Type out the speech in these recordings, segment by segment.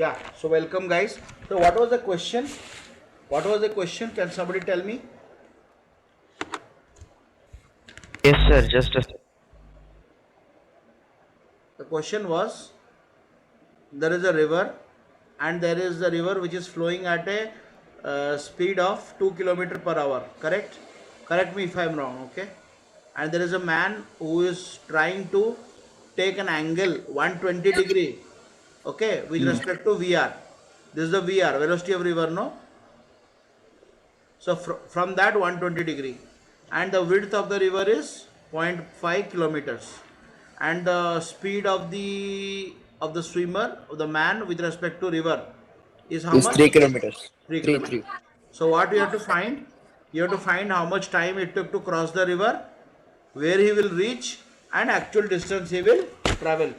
Yeah, so welcome guys. So what was the question? What was the question? Can somebody tell me? Yes, sir. Just a The question was, there is a river and there is a river which is flowing at a speed of 2 km per hour. Correct? Correct me if I am wrong, okay? And there is a man who is trying to take an angle 120 degree, okay, with respect to VR. This is the VR, velocity of river, no? So from that 120 degree, and the width of the river is 0.5 kilometers, and the speed of the swimmer, of the man with respect to river, is how Is much? 3 kilometers. 3 Three, kilometers. three. So what you have to find? You have to find how much time it took to cross the river, where he will reach, and actual distance he will travel.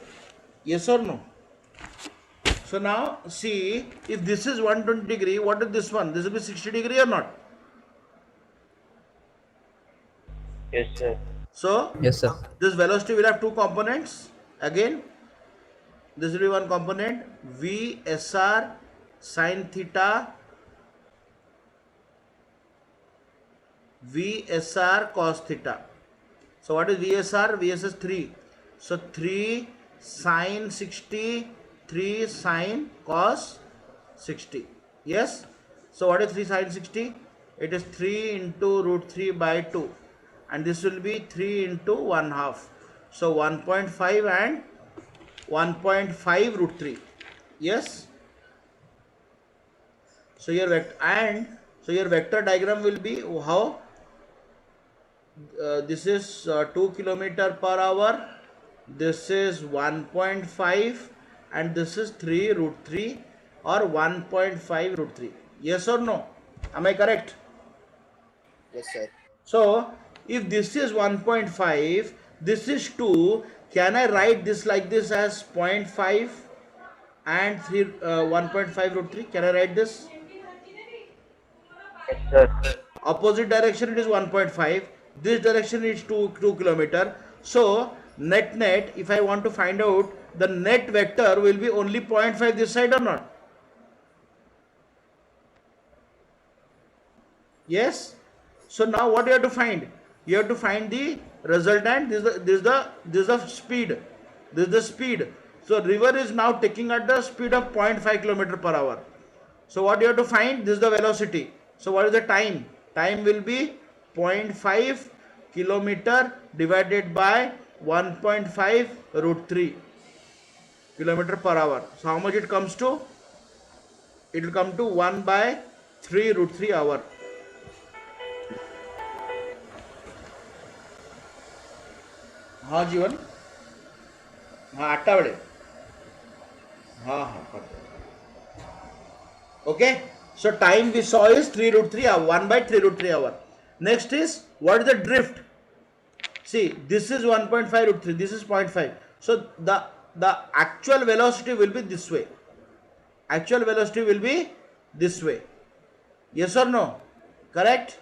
Yes or no? So now see, if this is 120 degree, what is this one? This will be 60 degree or not? yes, sir. So Yes, sir. this velocity will have two components. Again, this will be one component, VSR sine theta, VSR cos theta. So what is VSR? VSR is 3. So 3 sine 60, 3 sine cos 60. Yes? So what is 3 sine 60? It is 3 into root 3 by 2. And this will be 3 into 1 half. So 1.5 and 1.5 root 3. Yes? So your vector diagram will be how? This is 2 km per hour, this is 1.5, and this is 3 root 3 or 1.5 root 3. Yes or no? Am I correct? Yes, sir. So if this is 1.5, this is 2, can I write this like this as 0.5 and 1.5 root 3? Can I write this? Yes, sir. Opposite direction it is 1.5, this direction is 2 kilometer. So net if I want to find out, the net vector will be only 0.5 this side or not? Yes. So now what you have to find? You have to find the resultant. This is the speed. This is the speed. So river is now taking at the speed of 0.5 km per hour. So what you have to find? This is the velocity. So what is the time? Time will be 0.5 kilometer divided by 1.5 root 3 kilometer per hour. So how much it comes to? It will come to 1 by 3 root 3 hour. हाँ जीवन, हाँ 8टा बड़े, हाँ हाँ. Okay, so time we saw is 3 root 3 hour, 1 by 3 root 3 hour. Next is, what is the drift? See, this is 1.5 root 3, this is 0.5. So the actual velocity will be this way. Actual velocity will be this way. Yes or no? Correct?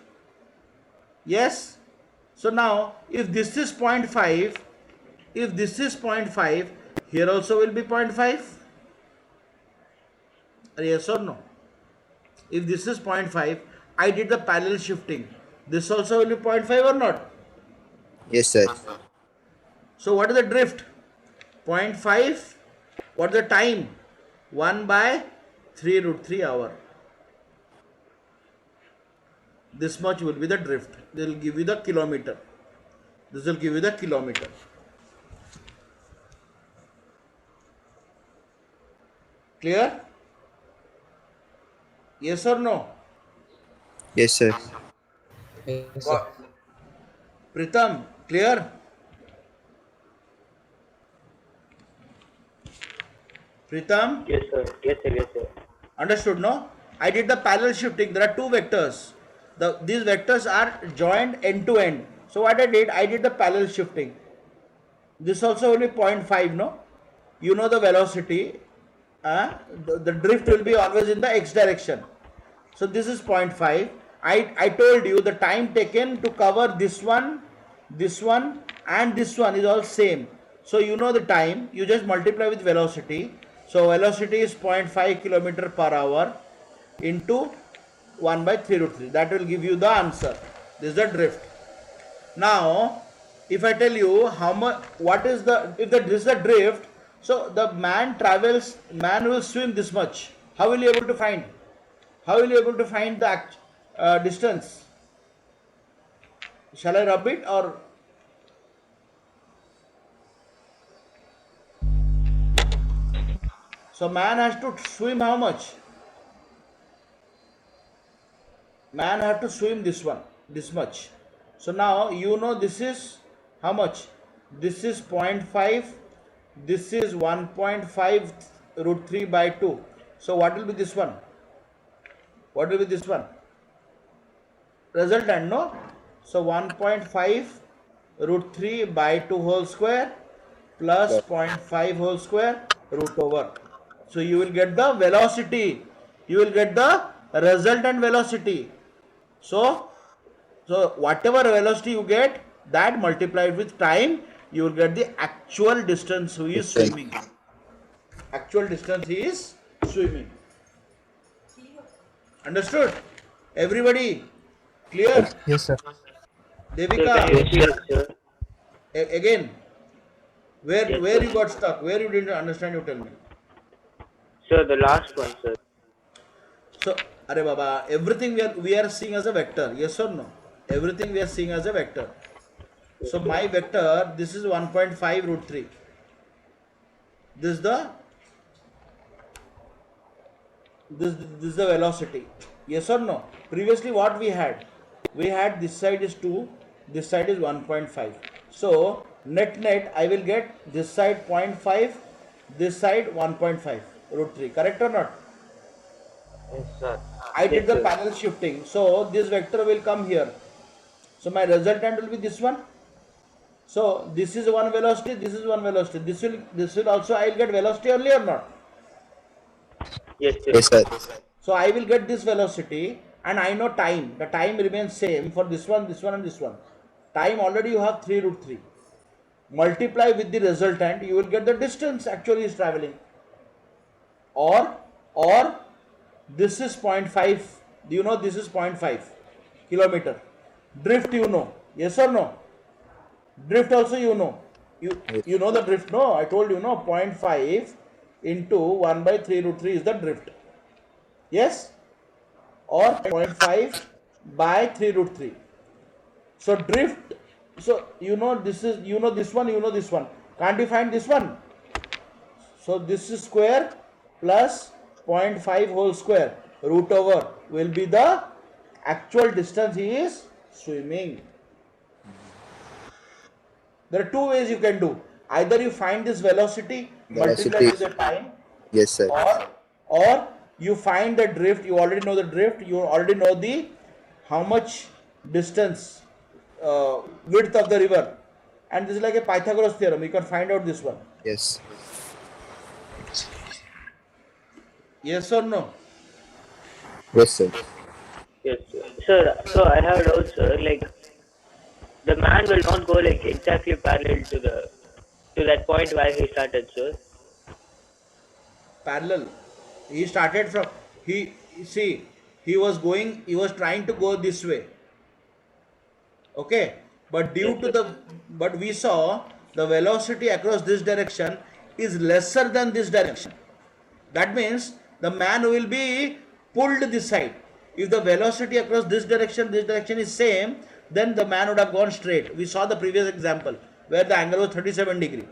Yes. So now if this is 0.5, if this is 0.5, here also will be 0.5. Yes or no? If this is 0.5, I did the parallel shifting. This also will be 0.5 or not? Yes, sir. So what is the drift? 0.5. What is the time? 1 by 3 root 3 hour. This much will be the drift. They will give you the kilometer. This will give you the kilometer. Clear? Yes or no? Yes, sir. Yes, sir. What? Pritam, clear? Pritam? Yes, sir. Yes, sir. Yes, sir. Understood, no? I did the parallel shifting. There are two vectors. These vectors are joined end to end. So what I did the parallel shifting. This also will be 0.5, no? You know the velocity. The drift will be always in the x direction. So this is 0.5. I told you the time taken to cover this one and this one is all same. So you know the time. You just multiply with velocity. So velocity is 0.5 kilometer per hour into 1 by 3 root 3. That will give you the answer. This is the drift. Now, if I tell you how much, what is the, if this is the drift, so the man will swim this much. How will you able to find? How will you able to find the distance? Shall I rub it or? So man has to swim how much? Man have to swim this much. So now you know this is how much? This is 0.5, this is 1.5 root 3 by 2. So what will be this one? What will be this one? Resultant, no? So 1.5 root 3 by 2 whole square plus 0.5 whole square root over. So you will get the velocity. You will get the resultant velocity. So whatever velocity you get, that multiplied with time, you will get the actual distance he is swimming. Actual distance he is swimming. Understood? Everybody? Clear? Yes, sir. Devika, Yes, sir. again, where Yes, you got stuck? Where you didn't understand? You tell me. Sir, the last one, sir. So, Are Baba, everything we are seeing as a vector. Yes or no? Everything we are seeing as a vector. So my vector, this is 1.5 root 3. This is the velocity. Yes or no? Previously what we had? We had this side is 2, this side is 1.5. So net I will get this side 0.5, this side 1.5 root 3. Correct or not? Yes, sir. I did Yes, the sir. parallel shifting. So this vector will come here. So my resultant will be this one. So this is one velocity, this is one velocity. This will also I will get velocity only or not? Yes, sir. Yes, sir. So I will get this velocity and I know time. The time remains same for this one and this one. Time already you have 3 root 3. Multiply with the resultant, you will get the distance actually is traveling. Or this is 0.5. Do you know this is 0.5 kilometer? Drift you know. Yes or no? Drift also you know. You know the drift, no? I told you, no? 0.5 into 1 by 3 root 3 is the drift. Yes? Or 0.5 by 3 root 3. So drift, so you know this is, you know this one. Can't you find this one? So this is square plus 0.5 whole square root over will be the actual distance he is swimming. There are two ways you can do. Either you find this velocity, multiply with the time, Yes, sir. or you find the drift. You already know the drift. You already know the how much distance, width of the river, and this is like a Pythagoras theorem. You can find out this one. Yes. Yes or no? Yes, sir. Yes, sir. Sir, so I have a doubt, sir. Like, the man will not go like exactly parallel to that point where he started, sir. Parallel. He started from he was trying to go this way. Okay, but but we saw the velocity across this direction is lesser than this direction. That means the man will be pulled this side. If the velocity across this direction is same, then the man would have gone straight. We saw the previous example where the angle was 37 degree.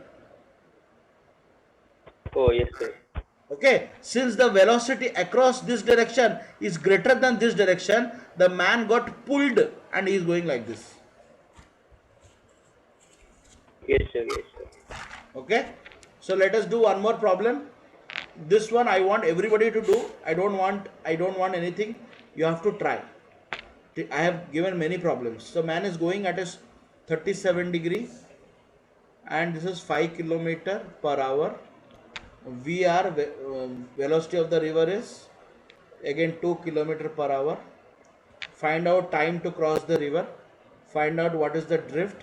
Oh, yes, sir. Okay, since the velocity across this direction is greater than this direction, the man got pulled and he is going like this. Yes, sir. Yes, sir. Okay, so let us do one more problem. This one I want everybody to do. I don't want anything. You have to try. I have given many problems. So man is going at a 37 degree and this is 5 kilometer per hour. VR velocity of the river is again 2 kilometer per hour. Find out time to cross the river. Find out what is the drift.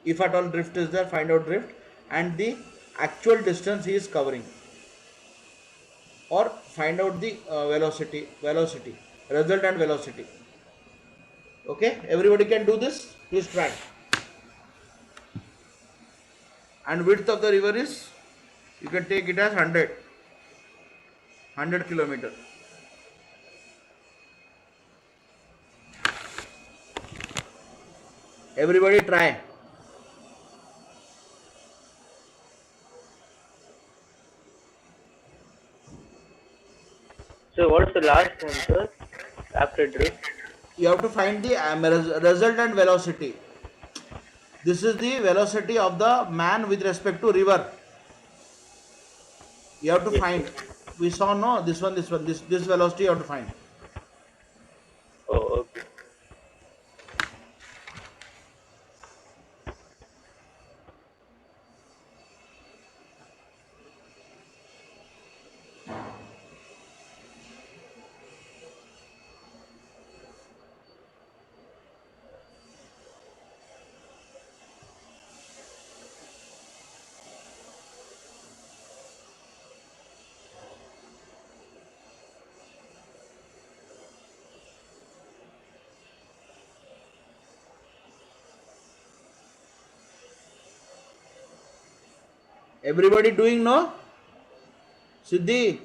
If at all drift is there, find out drift and the actual distance he is covering. or find out the velocity, result and velocity. Okay, everybody can do this. Please try. And width of the river is, you can take it as 100 kilometer. Everybody try. So what's the last one, sir? After drift? You have to find the result and velocity. This is the velocity of the man with respect to river. You have to Yes, find. sir. We saw no this velocity you have to find. Oh, okay. Everybody doing no? Siddhi?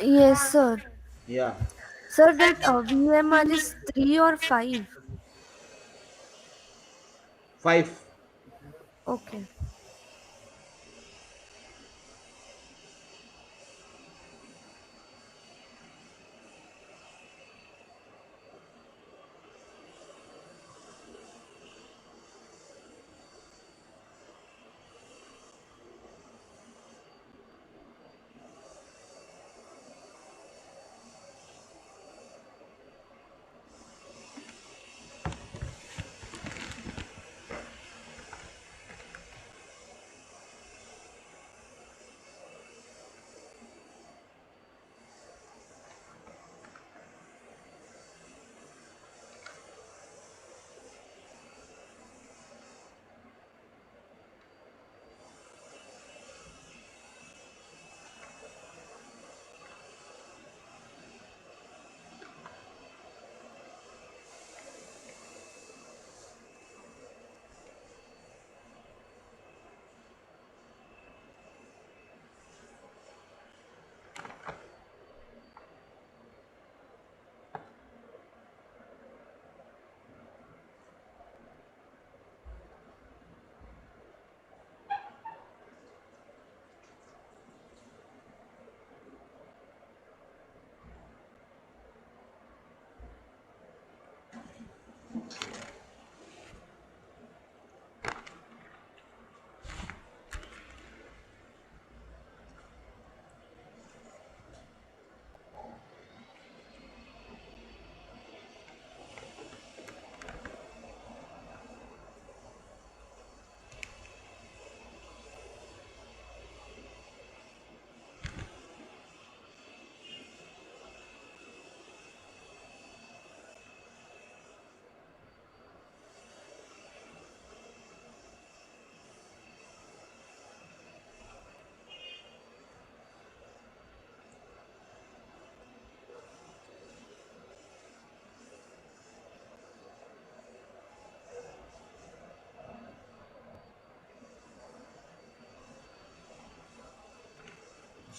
Yes, sir. Yeah. Sir, that VMR is 3 or 5. 5. Okay.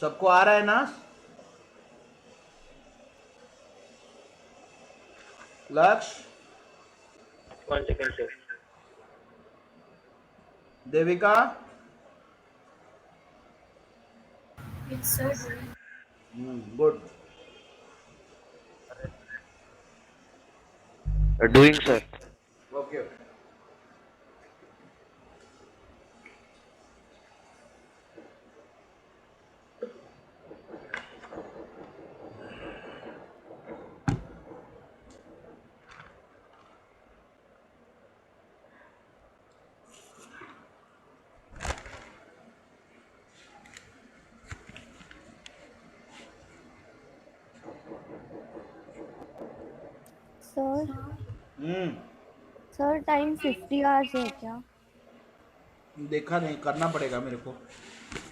सबको आ रहा है ना? लक्ष्य, 1 second, sir. Devika, Yes, sir. Good. Doing, sir. Okay. Sir, हम्म. sir, time 50 hours है क्या? देखा नहीं, करना पड़ेगा मेरे को.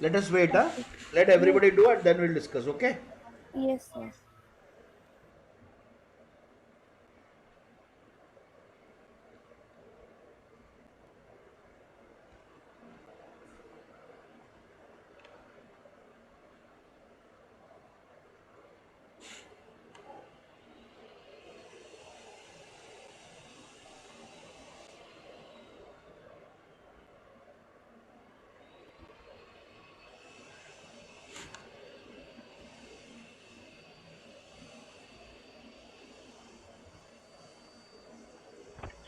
Let us wait, huh? Let everybody do it, then we'll discuss, okay? Yes, sir.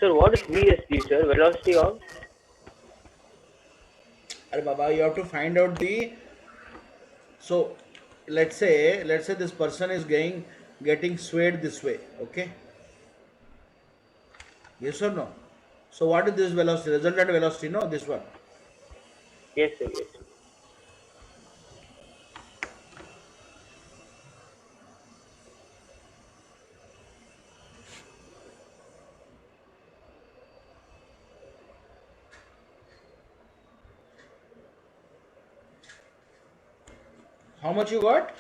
Sir, what is VSD, sir? Velocity of? Arey Baba, you have to find out the. So, let's say this person is getting swayed this way, okay? Yes or no? So, what is this velocity? Resultant velocity, no? This one. Yes, sir. Yes. How much you got?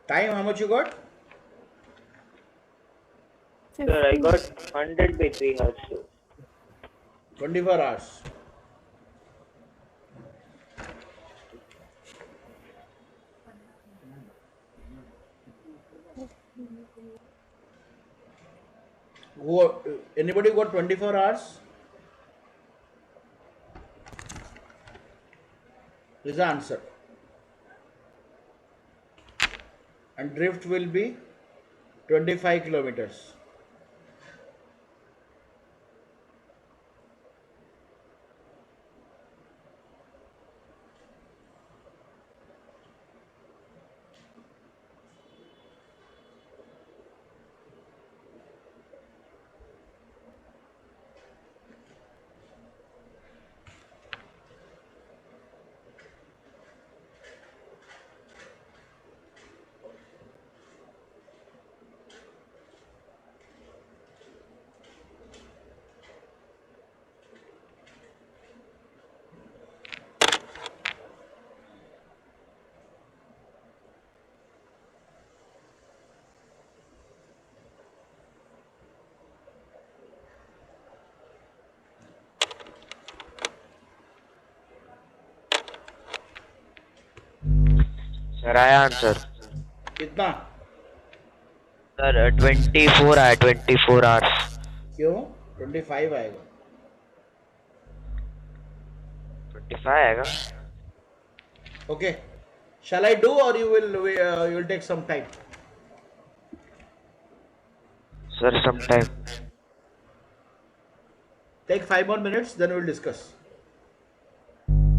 Time, how much you got? Sir, I 15. got 100 by 3 hours, sir. 24 hours. Who, anybody got 24 hours? Is the answer. And drift will be 25 kilometers. Sir आया answer कितना? Sir 24 आया 24 hours क्यों? 25 आएगा. 25 आएगा Okay. Shall I do, or you will take some time? Sir some time Take 5 more minutes, then we'll discuss.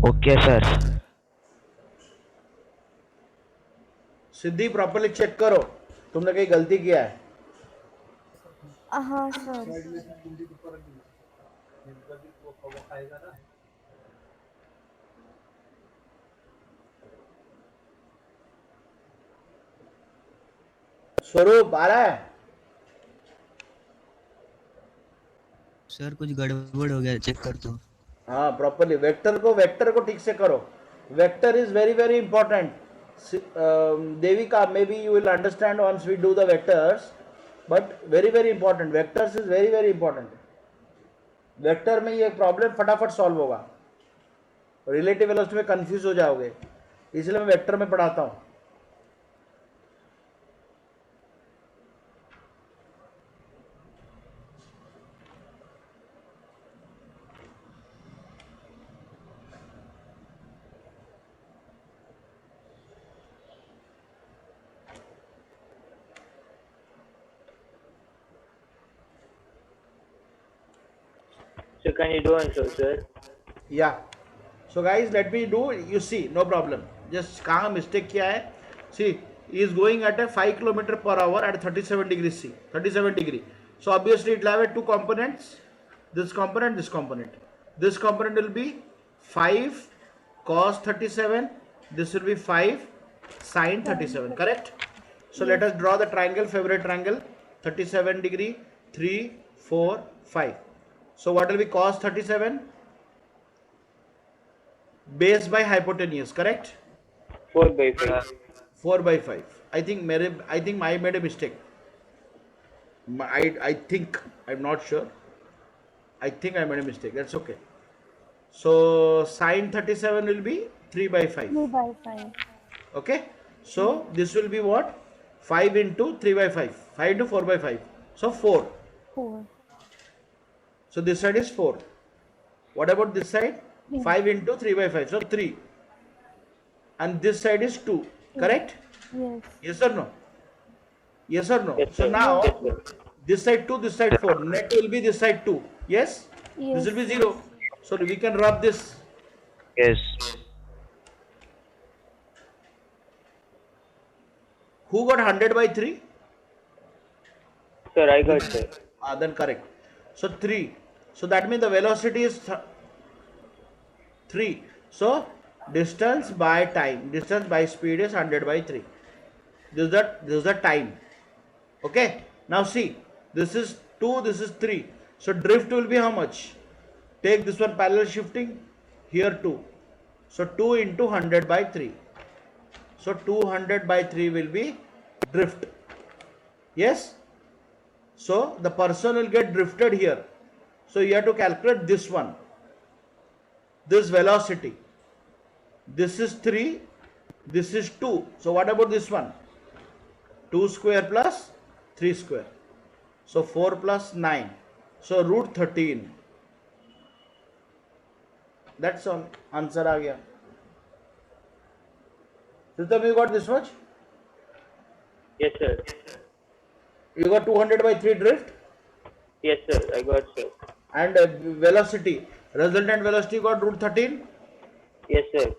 Okay sir Siddhi properly check करो, तुमने कहीं गलती किया है. हाँ सर. स्वरूप आ रहा है? सर कुछ गड़बड़ हो गया, चेक कर दो. हाँ, प्रॉपरली वेक्टर को ठीक से करो. Vector is very very important. Devika, maybe you will understand once we do the vectors, but very very important. Vectors is very very important. Vector में ये प्रॉब्लम फटाफट सॉल्व होगा. रिलेटिव वेलोसिटी में confuse हो जाओगे, इसलिए मैं वेक्टर में पढ़ाता हूँ. So can you do answer, sir? Yeah. So guys, let me do. You see, no problem. Just कहाँ mistake किया है? See, he is going at a 5 kilometer per hour at 37 degrees C. 37 degree. So obviously it will have two components. This component, this component. This component will be 5 cos 37. This will be 5 sin 37. Correct? So let us draw the triangle, favorite triangle. 37 degree, 3, 4, 5. So what will be cos 37? base by hypotenuse, correct? 4 by 5. 4 by 5. I think I made a mistake. I think, I'm not sure. I think I made a mistake. That's okay. So sine 37 will be 3 by 5. 3 by 5. Okay. So this will be what? 5 into 3 by 5. 5 into 4 by 5. So 4. 4. So this side is 4. What about this side? 5 into 3 by 5. So 3. And this side is 2. Correct? Yes. Yes or no? Yes or no? Yes, So sir. now Yes, sir. this side 2, this side 4. Net will be this side 2. Yes? Yes. This will be 0. So we can rub this. Yes. Who got 100 by 3? Sir, I got, sir. Then correct. So 3. So that means the velocity is 3. So distance by time, distance by speed is 100 by 3. This is the time. Okay. Now see, this is 2, this is 3. So drift will be how much? Take this one parallel shifting, here 2. So 2 into 100 by 3. So 200 by 3 will be drift. Yes? So the person will get drifted here. So you have to calculate this one. This velocity. This is 3. This is 2. So what about this one? 2 square plus 3 square. So 4 plus 9. So root 13. That's all. Answer aa gaya. Pritam, you got this much? Yes, sir. You got 200 by 3 drift Yes, sir. I got, sir. and velocity. Resultant velocity got root 13. Yes, sir.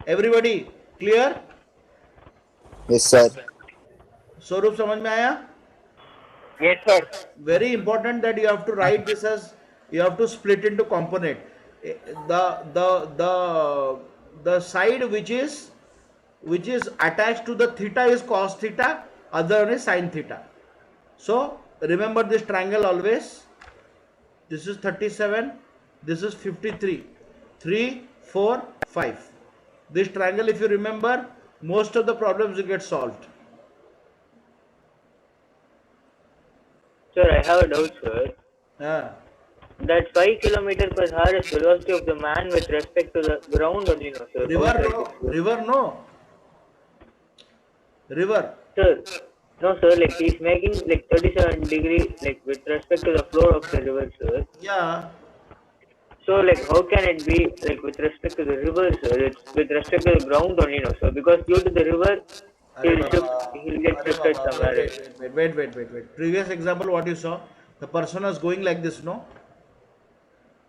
Everybody clear? Yes, sir. स्वरूप समझ में आया? Yes, sir. Very important that you have to write this as, you have to split into component. The side which is attached to the theta is cos theta, other one is sin theta. So remember this triangle always. This is 37, this is 53, 3, 4, 5. This triangle, if you remember, most of the problems will get solved. Sir, I have a doubt, sir. Yeah. That 5 kilometer per hour is velocity of the man with respect to the ground only, no, sir. River no. River. Sir, no, sir. Like he's making like 37 degree, like with respect to the floor of the river, sir. Yeah. So, like, how can it be like with respect to the river, sir? It's with respect to the ground only, no, sir. Because due to the river, he'll get shifted somewhere. Wait. Previous example, what you saw? The person was going like this, no?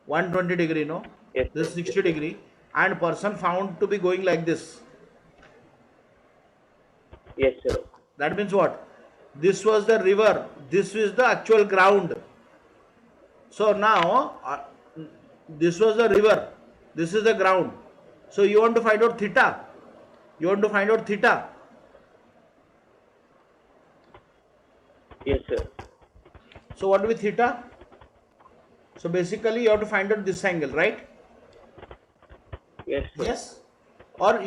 120 degree, no? Yes, This sir. 60 degree, and person found to be going like this. Yes, sir. That means what? This was the river. This is the actual ground. So now, this was the river. This is the ground. So you want to find out theta. You want to find out theta. Yes, sir. So what will be theta? So basically you have to find out this angle, right? Yes, sir. Yes. Or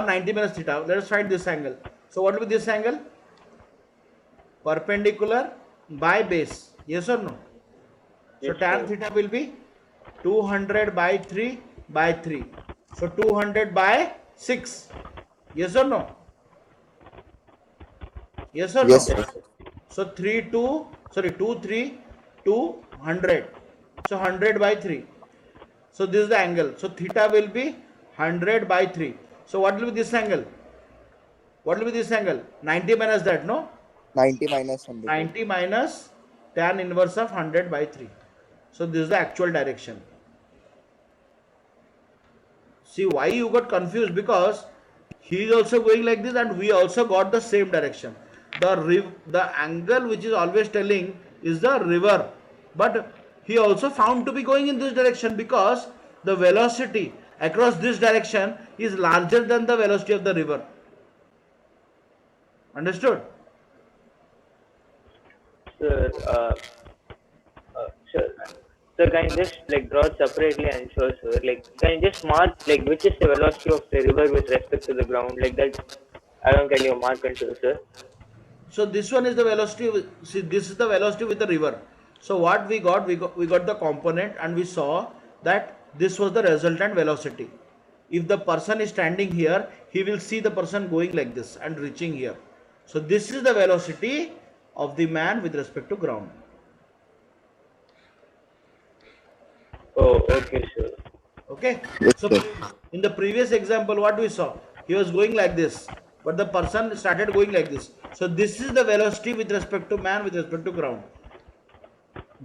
90 minus theta. Let us find this angle. So what will be this angle? Perpendicular by base. Yes or no? So Yes, tan sir. theta will be 200 by 3 by 3. So 200 by 6. Yes or no? Yes or Yes, no? sir. So 2, 3, 200. So 100 by 3. So this is the angle. So theta will be 100 by 3. So what will be this angle? What will be this angle? 90 minus that, no? 90 minus 100. 90 minus tan inverse of 100 by 3. So this is the actual direction. See why you got confused? Because he is also going like this and we also got the same direction. The angle which is always telling is the river, but he also found to be going in this direction because the velocity across this direction is larger than the velocity of the river. Understood? Sir, sir, So can you just like draw it separately and show, sir? Like, can you just mark like which is the velocity of the river with respect to the ground? Like that, around can you mark and show, sir? So this one is the velocity. See, this is the velocity with the river. So what we got, we got the component, and we saw that this was the resultant velocity. If the person is standing here, he will see the person going like this and reaching here. So this is the velocity of the man with respect to ground. Oh, okay, sir. Okay. Yes, So sir. in the previous example, what we saw, he was going like this, but the person started going like this. So this is the velocity with respect to man with respect to ground.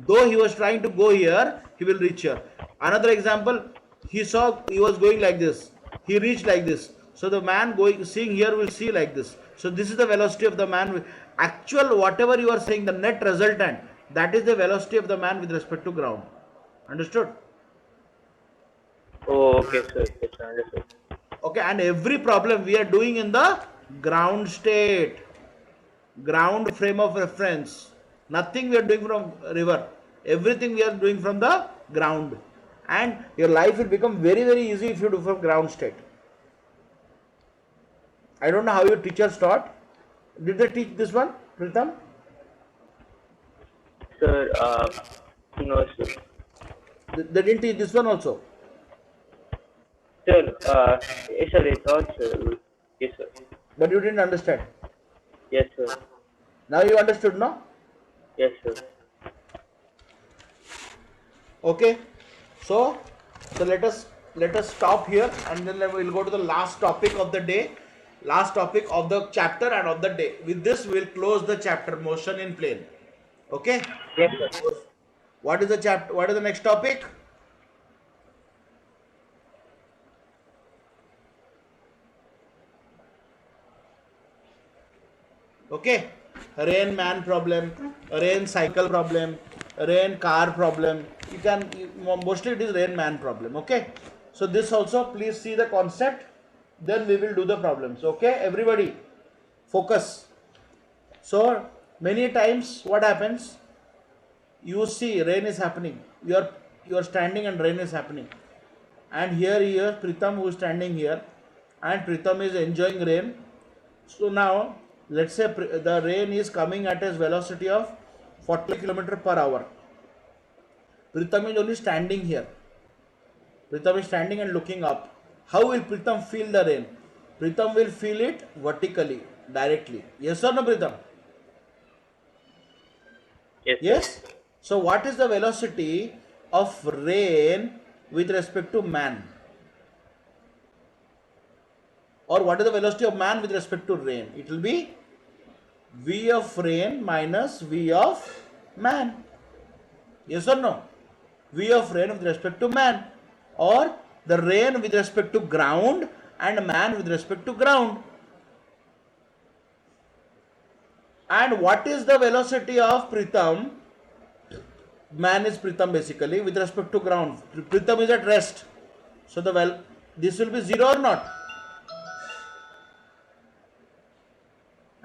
Though he was trying to go here, he will reach here. Another example, he saw he was going like this, he reached like this. So the man going seeing here will see like this. So this is the velocity of the man. Actual whatever you are saying, the net resultant, that is the velocity of the man with respect to ground. Understood? Oh, okay, sir. Yes, sir. Understood. Okay, and every problem we are doing in the ground state, ground frame of reference. Nothing we are doing from river. Everything we are doing from the ground. And your life will become very, very easy if you do from ground state. I don't know how your teachers taught. Did they teach this one, Pritham? Sir, no, sir. They didn't teach this one also. Sir, yes, sir. I thought, sir. Yes, sir. But you didn't understand. Yes, sir. Now you understood, no? Yes, sir. Okay. So let us stop here, and then we will go to the last topic of the day, last topic of the chapter and of the day. With this we will close the chapter, motion in plane. Okay. Yes, sir. What is the chapter? What is the next topic? Okay. Rain man problem, rain cycle problem, rain car problem. Mostly it is rain man problem. Okay. So this also, please see the concept, then we will do the problems. Okay, everybody focus. So many times what happens, you see rain is happening, you are standing and rain is happening, and here Pritham who is standing here, and Pritham is enjoying rain. So now let's say the rain is coming at a velocity of 40 km per hour. Pritham is only standing here. Pritham is standing and looking up. How will Pritham feel the rain? Pritham will feel it vertically, directly. Yes or no, Pritham? Yes, sir. Yes? So what is the velocity of rain with respect to man? Or what is the velocity of man with respect to rain? It will be V of rain minus V of man. Yes or no? V of rain with respect to man, or the rain with respect to ground and man with respect to ground. And what is the velocity of Pritham? Man is Pritham basically with respect to ground. Pritham is at rest. So this will be 0 or not?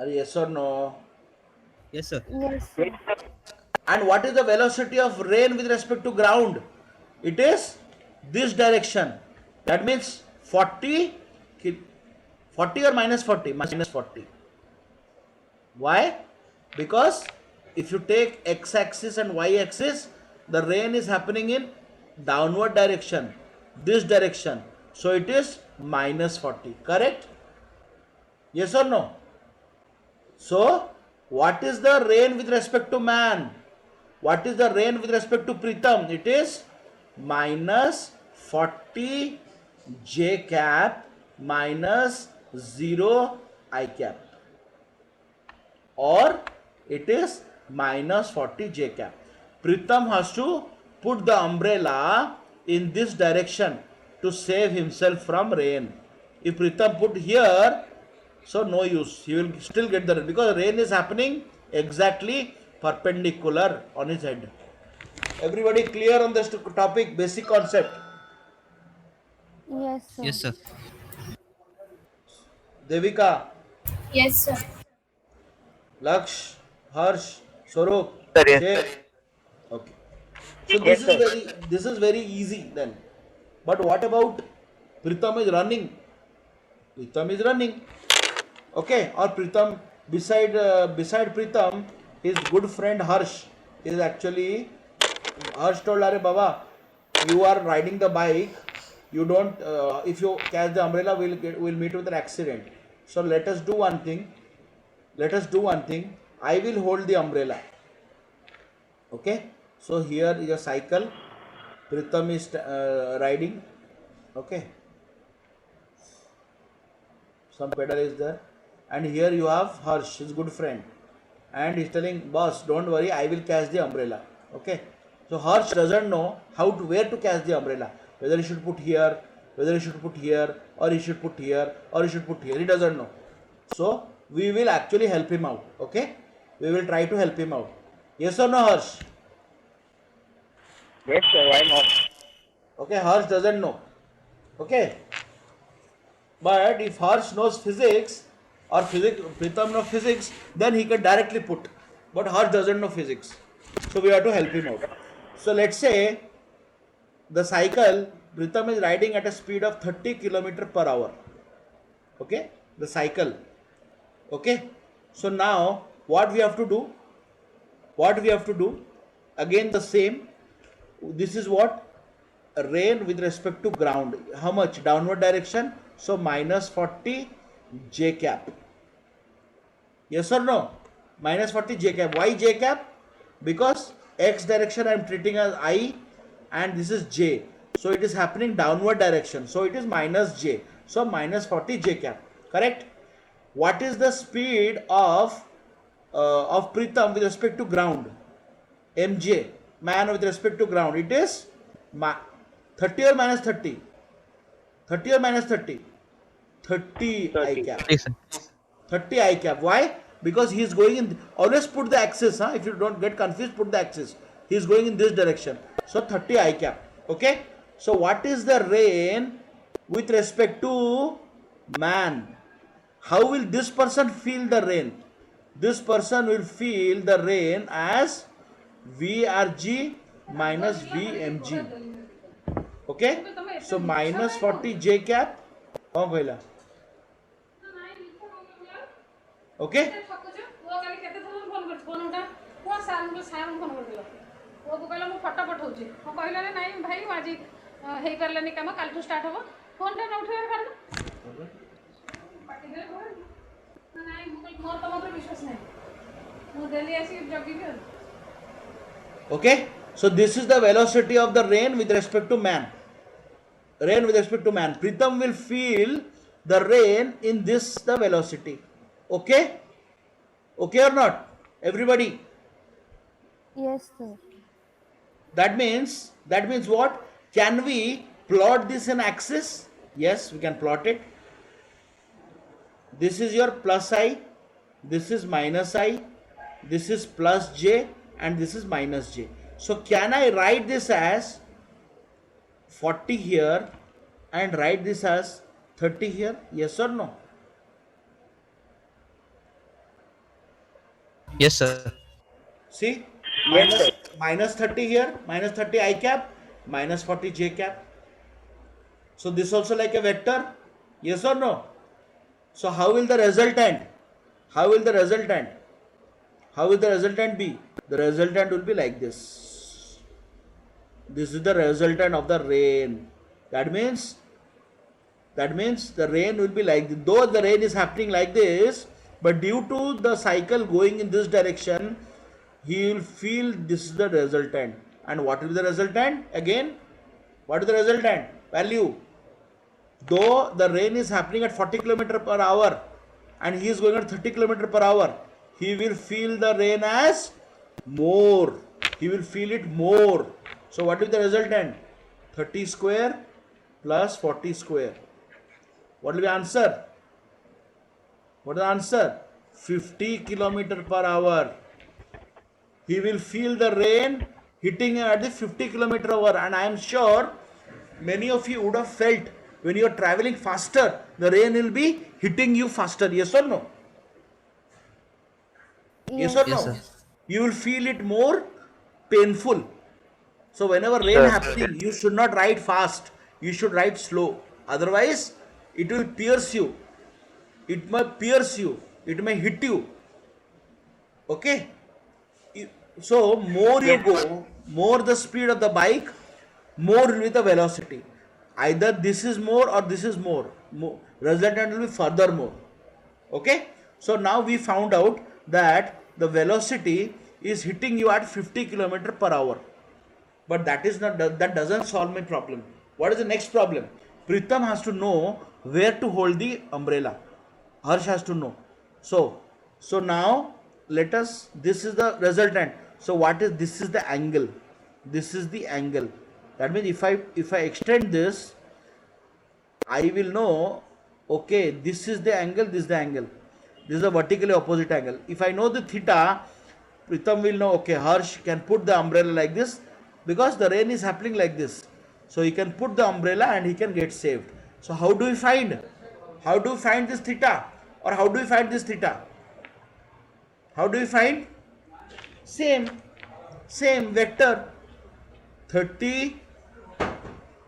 Yes or no? Yes, sir. Yes, sir. And what is the velocity of rain with respect to ground? It is this direction. That means 40 or minus 40? Minus 40. Why? Because if you take x-axis and y-axis, the rain is happening in downward direction, this direction. So it is minus 40. Correct? Yes or no? So what is the rain with respect to man? What is the rain with respect to Pritham? It is minus 40 j cap minus 0 I cap, or it is minus 40 j cap. Pritham has to put the umbrella in this direction to save himself from rain. If Pritham put here, so no use, he will still get the rain, because rain is happening exactly perpendicular on his head. Everybody clear on this topic, basic concept? Yes, sir. Yes, sir. Devika, Yes, sir. Laksh, Harsh, Swaroop, Sir, yes, Sheikh. sir. Okay. So Yes, sir. this is very easy then. But what about Pritam is running? Pritam is running. Okay, or Pritam beside Pritam, his good friend Harsh is actually Harsh told Are Baba, you are riding the bike. You don't. If you catch the umbrella, we'll meet with an accident. So let us do one thing. Let us do one thing. I will hold the umbrella. Okay. So here is a cycle. Pritam is riding. Okay. Some pedal is there, and here you have Harsh, his good friend, and he's telling boss, don't worry, I will catch the umbrella. Okay. So Harsh doesn't know where to catch the umbrella, whether he should put here, whether he should put here, or he should put here, or he should put here. He doesn't know. So we will actually help him out. Okay. We will try to help him out. Yes or no, Harsh? Yes, sir. Why not? Okay, Harsh doesn't know. Okay. But if Harsh knows physics or Pritam knows physics, then he can directly put. But Harsh doesn't know physics. So we have to help him out. So let's say the cycle, Pritam is riding at a speed of 30 km per hour. Okay? The cycle. Okay? So now what we have to do? What we have to do? Again the same. This is what? Rain with respect to ground. How much? Downward direction. So minus 40 j cap. Yes or no? Minus 40 j cap. Why j cap? Because x direction I am treating as I and this is j. So it is happening downward direction. So it is minus j. So minus 40 j cap. Correct? What is the speed of Pritam with respect to ground? mj. Man with respect to ground. It is 30 or minus 30? 30 or minus 30? 30 I cap. Yes, sir. 30 I cap. Why? Because he is going in. Always put the axis. If you don't get confused, put the axis. He is going in this direction. So 30 I cap. Okay. So what is the rain with respect to man? How will this person feel the rain? This person will feel the rain as VRG minus VMG. Okay. So minus 40 J cap. Oh, boila. Okay. ପୁଅକୁ କହିଲା ମୁଁ photo ପଠଉଛି ମୁଁ କହିଲାନି ନାଇଁ ଭାଇ ମୁଁ ଆଜି ହେଇପାରିଲାନି କାମ କାଲିଠୁ ଷ୍ଟାର୍ଟ ହବ ଫୋନଟା ନ ଉଠେଇବାର କାରଣ ପାଟିରେ ନାଇଁ ମୁଁ କହିଲି ମୋର ତମ ଉପରେ ବିଶ୍ୱାସ ନାହିଁ ମୁଁ ଡେଲି ଆସି ଜଗିବି ଆଉ Okay. So this is the velocity of the rain with respect to man. Rain with respect to man. Pritam will feel the rain in this the velocity. Okay? Okay or not? Everybody? Yes, sir. That means what? Can we plot this in axis? Yes, we can plot it. This is your plus I, this is minus I, this is plus j, and this is minus j. So can I write this as 40 here and write this as 30 here? Yes or no? Yes, sir. See? Yes, Minus 30 here, minus 30 I cap, minus 40 j cap. So this also like a vector? Yes or no? So how will the resultant? How will the resultant? How will the resultant be? The resultant will be like this. This is the resultant of the rain. That means the rain will be like this. Though the rain is happening like this, but due to the cycle going in this direction, he will feel this is the resultant. And what will be the resultant? Again, what is the resultant? Value. Though the rain is happening at 40 km per hour and he is going at 30 km per hour, he will feel the rain as more. He will feel it more. So what is the resultant? 30 square plus 40 square. What will be the answer? What is the answer? 50 km per hour. He will feel the rain hitting him at the 50 km per hour. And I am sure many of you would have felt when you are traveling faster, the rain will be hitting you faster. Yes or no? Yes or no? Yes, sir. You will feel it more painful. So whenever rain Sure. happening, you should not ride fast. You should ride slow. Otherwise, it will pierce you. It may pierce you. It may hit you. Okay. So more you go, more the speed of the bike, more will be the velocity. Either this is more or this is more. Resultant will be further more. Okay. So now we found out that the velocity is hitting you at 50 kilometer per hour. But that is not, that doesn't solve my problem. What is the next problem? Pritham has to know where to hold the umbrella. Harsh has to know. So now let us, this is the resultant. So what is, this is the angle. This is the angle. That means if I extend this, I will know, okay, this is the angle, this is the angle. This is the vertically opposite angle. If I know the theta, Pritham will know, okay, Harsh can put the umbrella like this because the rain is happening like this. So he can put the umbrella and he can get saved. So how do we find? How do we find this theta? Or how do we find this theta? How do we find? Same vector. 30,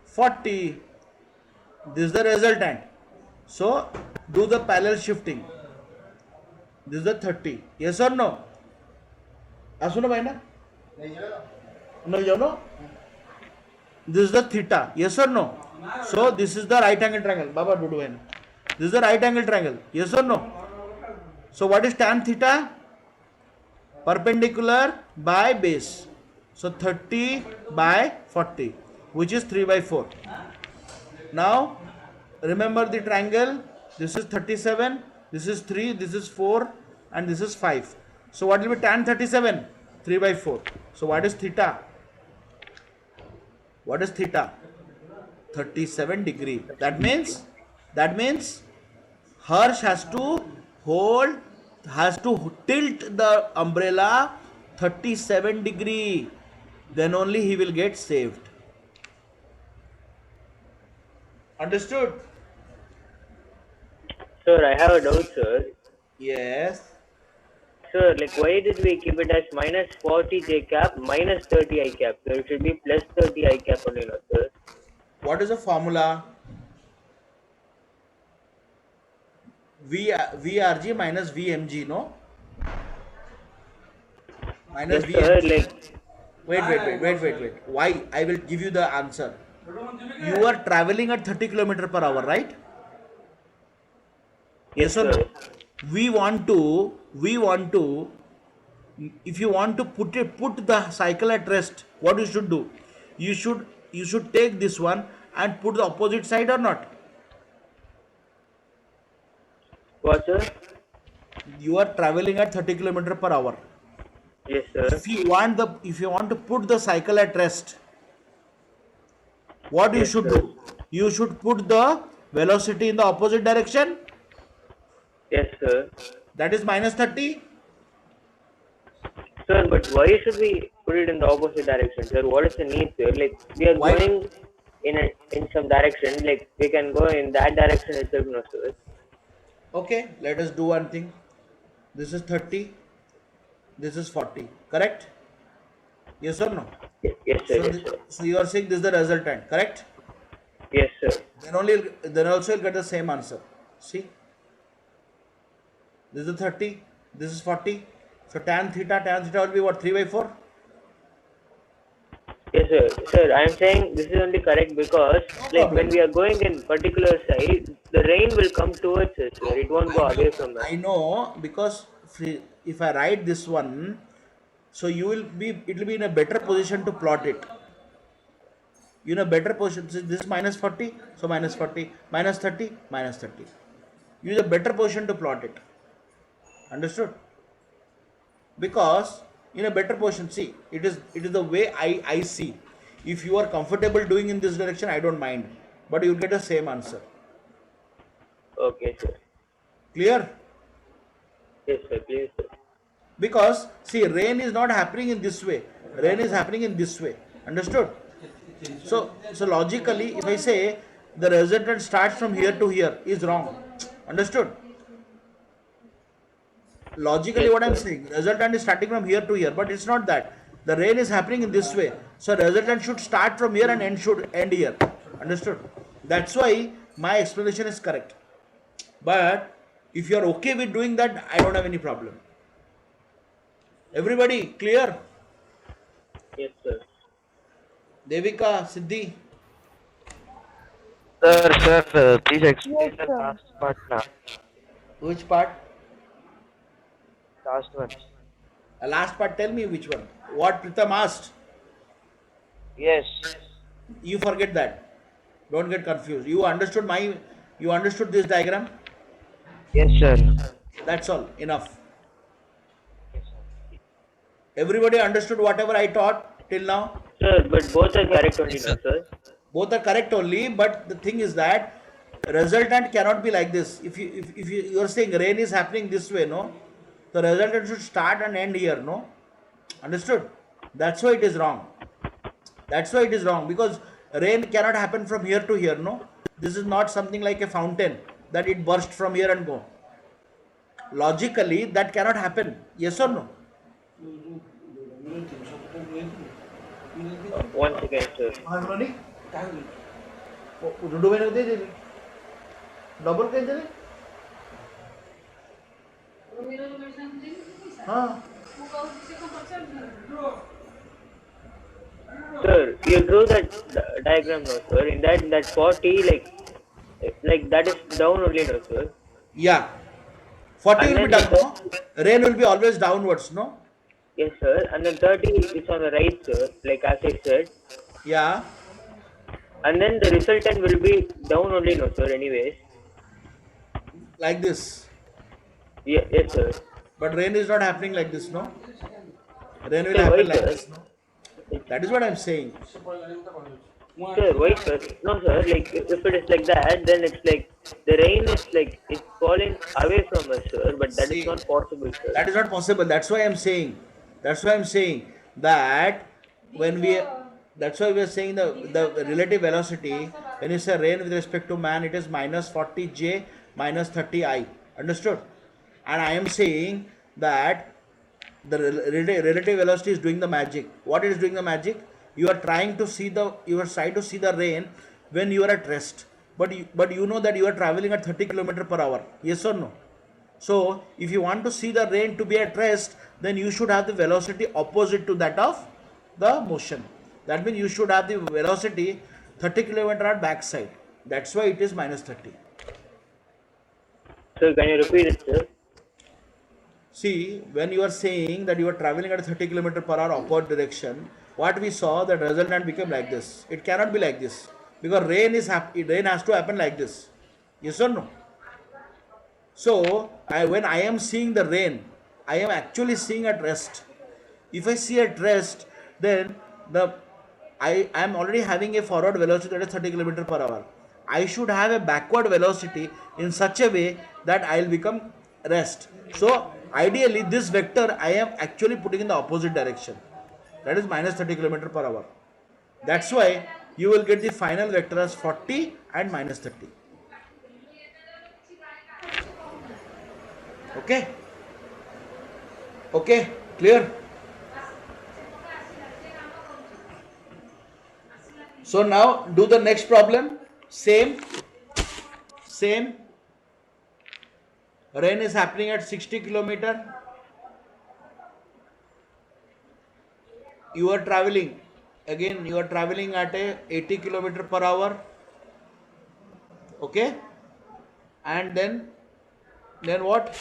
40. This is the resultant. So do the parallel shifting. This is the 30. Yes or no? Asuno bhai na? No. This is the theta. Yes or no? So this is the right angle triangle. Baba do bhai na. This is the right angle triangle. Yes or no? So what is tan theta? Perpendicular by base. So 30 by 40, which is 3 by 4. Now remember the triangle. This is 37, this is 3, this is 4, and this is 5. So what will be tan 37? 3 by 4. So what is theta? What is theta? 37 degree. That means Harsh has to tilt the umbrella 37 degree. Then only he will get saved. Understood? Sir, I have a doubt, sir. Yes. Sir, like why did we keep it as minus 40 j cap, minus 30 I cap? Sir, it should be plus 30 I cap only, no, sir. What is the formula? VRG minus VMG, no? Minus Yes, sir, VMG. like Wait. Why? I will give you the answer. You are traveling at 30 km per hour, right? Yes or no? sir. We want to, if you want to put the cycle at rest, what you should do? You should take this one and put the opposite side or not? What, sir? You are traveling at 30 km per hour. Yes, sir. If you want to put the cycle at rest, what you Yes, should sir. do? You should put the velocity in the opposite direction. Yes, sir. That is minus 30. Sir, but why should we put it in the opposite direction, sir? What is the need, sir? Like we are Why? going in some direction, like we can go in that direction itself, no, sir. Okay, let us do one thing. This is 30. This is 40. Correct? Yes or no? Yes, sir. Yes, sir. So you are saying this is the resultant. Correct? Yes, sir. Then also you'll get the same answer. See? This is 30. This is 40. So tan theta will be what? 3 by 4? Yes, sir. Sir, I am saying this is only correct because, like, when we are going in particular side, the rain will come towards us, sir. It won't go away from us. I know, because if I write this one, so it will be in a better position to plot it. You know, better position. So this is minus 40, so minus 40, minus 30, minus 30. Use a better position to plot it. Understood? Because in a better position, see, it is the way I see. If you are comfortable doing in this direction, I don't mind, but you will get the same answer. Okay, sir. Clear? Yes, sir. Please, sir. Because see, rain is not happening in this way. Rain is happening in this way. Understood? So logically, if I say the resultant starts from here to here, is wrong. Understood? Logically, Yes, what I am sir. saying, resultant is starting from here to here, but it's not that. The rain is happening in this way. So resultant should start from here and end should end here. Understood? That's why my explanation is correct. But if you are okay with doing that, I don't have any problem. Everybody clear? Yes, sir. Devika, Siddhi. Sir, please explain Yes, the sir. last part now. Which part? Last one. The last part, tell me which one. What Pritam asked. Yes. You forget that. Don't get confused. You understood this diagram? Yes, sir. That's all. Enough. Everybody understood whatever I taught till now? Sir, but both are correct only, Yes, no, sir. sir? Both are correct only, but the thing is that resultant cannot be like this. If you are saying rain is happening this way, no? The resultant should start and end here, no? Understood? That's why it is wrong. That's why it is wrong, because rain cannot happen from here to here, no? This is not something like a fountain that it burst from here and go. Logically, that cannot happen. Yes or no? One second, sir. Double काही दिले हा Sir, you drew that diagram, no, sir? In that 40, like that is down only, no, sir? Yeah. 40 And will be then down, no? Rain will be always downwards, no? Yes, sir. And then 30 is on the right, sir, like as I said. Yeah. And then the resultant will be down only, no, sir, anyways. Like this. Yeah, yes, sir. But rain is not happening like this, no? Rain will Sir, why, happen like sir? this, no? That is what I'm saying. Sir, why, sir? No, sir, like if it is like that, then it's like the rain is like it's falling away from us, sir, but that See, is not possible, sir. That is not possible. That's why I'm saying. That's why I'm saying that when we. That's why we are saying the relative velocity. When you say rain with respect to man, it is minus 40j minus 30i. Understood? And I am saying that the relative velocity is doing the magic. What is doing the magic? You are trying to see the rain when you are at rest. But you know that you are traveling at 30 km per hour. Yes or no? So if you want to see the rain to be at rest, then you should have the velocity opposite to that of the motion. That means you should have the velocity 30 km at backside. That's why it is minus 30. Sir, can you repeat it, sir? See, when you are saying that you are traveling at 30 km per hour upward direction, what we saw, that resultant became like this. It cannot be like this, because rain has to happen like this. Yes or no? So when I am seeing the rain, I am actually seeing at rest. If I see at rest, then I am already having a forward velocity that is 30 km per hour. I should have a backward velocity in such a way that I will become rest. So ideally this vector I am actually putting in the opposite direction. That is minus 30 km per hour. That's why you will get the final vector as 40 and minus 30. Okay? Okay? Clear? So now do the next problem. Same. Rain is happening at 60 km. You are traveling. Again, you are traveling at a 80 km per hour. Okay? And then what?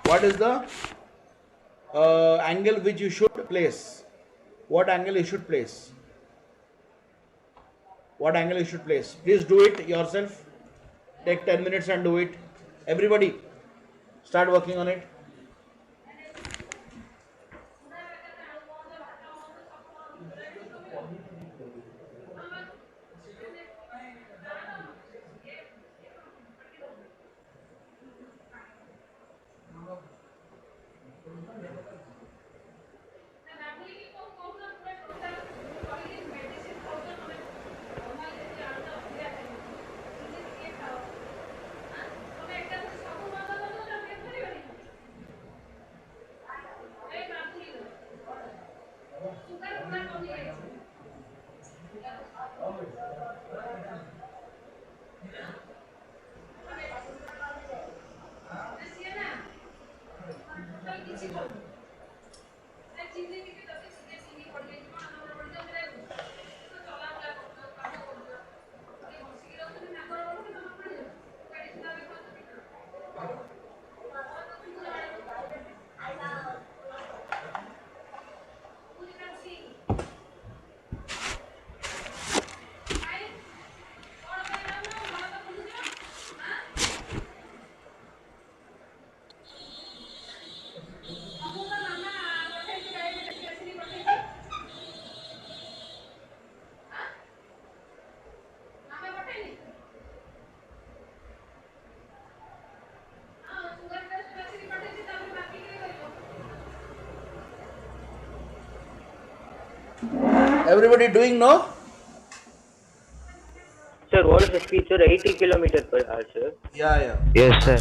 What is the angle which you should place? What angle you should place? What angle you should place? Please do it yourself. Take 10 minutes and do it. Everybody, start working on it. Everybody doing no? Sir, what is the speed, sir? 80 kilometer per hour, sir. Yeah. Yes, sir.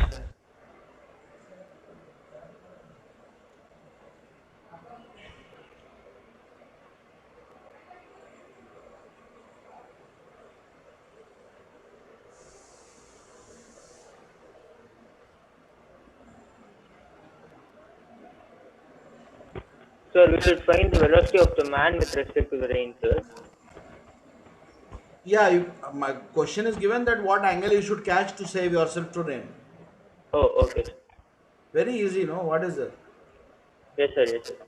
Sir, we should find the velocity of the man with respect to the rain, sir. Yeah, my question is given that what angle you should catch to save yourself to rain. Oh, okay, sir. Very easy, no? What is it? Yes, sir, yes, sir.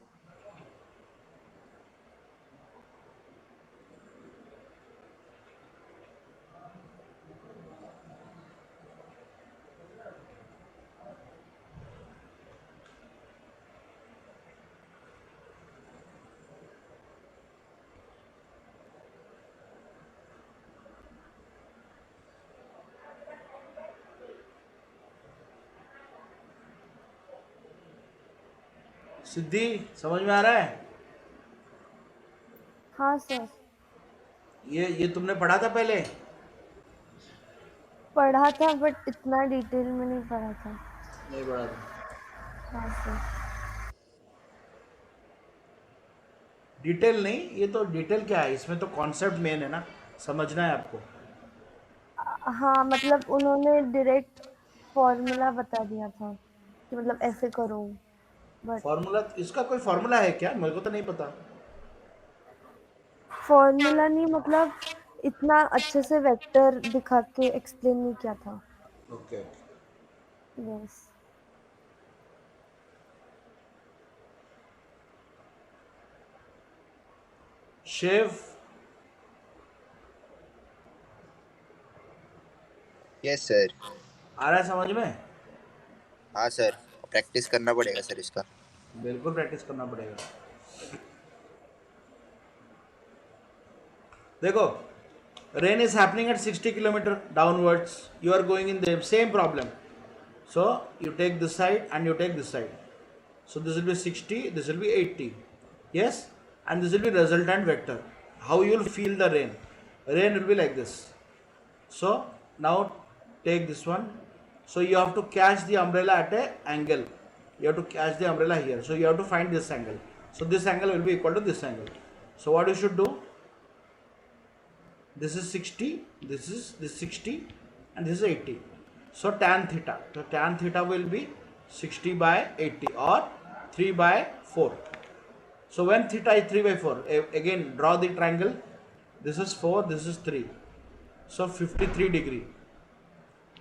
सिद्धि समझ में आ रहा है? हाँ sir, ये तुमने पढ़ा था पहले? पढ़ा था बट इतना डिटेल में नहीं पढ़ा था। नहीं पढ़ा था। हाँ सर। डिटेल नहीं, ये तो डिटेल क्या है, इसमें तो कॉन्सेप्ट मेन है ना, समझना है आपको। हाँ मतलब उन्होंने डायरेक्ट फॉर्मूला बता दिया था कि मतलब ऐसे करो, बट फॉर्मूला, इसका कोई फॉर्मूला है क्या? मेरे को तो नहीं पता। फॉर्मूला नहीं, मतलब इतना अच्छे से वेक्टर दिखा के एक्सप्लेन नहीं किया था। ओके। यस। शेव, यस सर। आ रहा है समझ में? हाँ सर, प्रैक्टिस करना पड़ेगा सर इसका। बिल्कुल प्रैक्टिस करना पड़ेगा। देखो, rain is happening at 60 kilometer downwards. You are going in the same problem. So you take this side and you take this side. So this will be 60, this will be 80. Yes, and this will be resultant vector. How you will feel the rain? Rain will be like this. So now take this one. So you have to catch the umbrella at a angle. You have to catch the umbrella here. So you have to find this angle. So this angle will be equal to this angle. So what you should do? This is 60, this 60, and this is 80. So tan theta. So tan theta will be 60 by 80 or 3 by 4. So when theta is 3 by 4, again draw the triangle. This is 4, this is 3. So 53 degree.